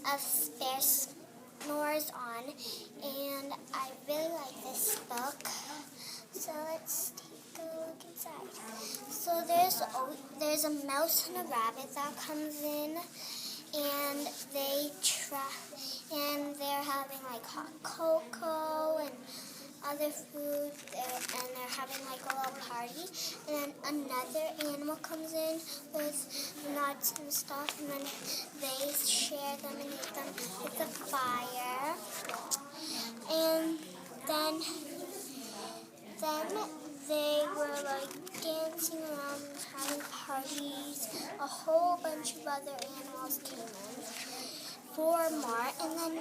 of Bear Snores On, and I really like this book. So let's take a look inside. So there's a mouse and a rabbit that comes in, and they're having like hot cocoa and other food, and they're having like a little party. And then another animal comes in with nuts and stuff, and then they share them and eat them with the fire. And then they were like dancing around, having parties. A whole bunch of other animals came in for more, and then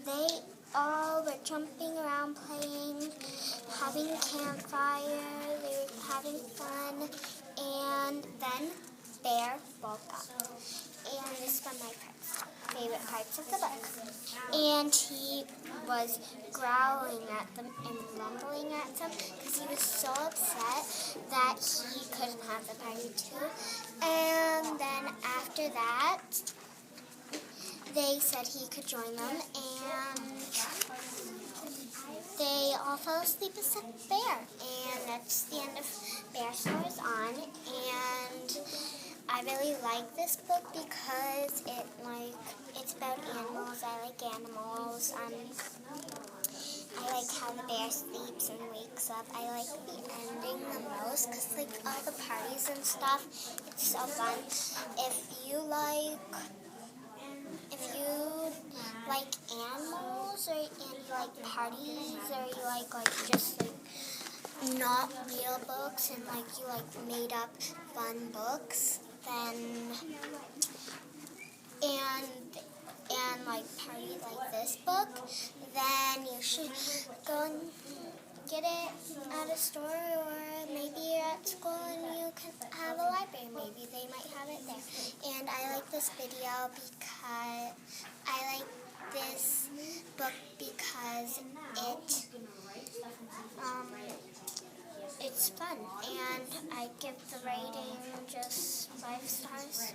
they all were jumping around, playing, having a campfire. They were having fun, and then Bear woke up. And this is one of my favorite parts of the book. And he was growling at them and rumbling at them because he was so upset that he couldn't have the party too. And then after that, they said he could join them, and they all fell asleep except Bear. And that's the end of Bear Snores On. And I really like this book because it's about animals. I like animals. I like how the bear sleeps and wakes up. I like the ending the most because like all the parties and stuff, it's so fun. If you like animals, and you like parties, or you like just like not real books and like you like made up fun books, then and like party like this book, then you should go and get it at a store, or maybe you're at school and you can have a library. Maybe they might have it there. And I like this video because I like this book because it's fun, and I give the rating just 5 stars.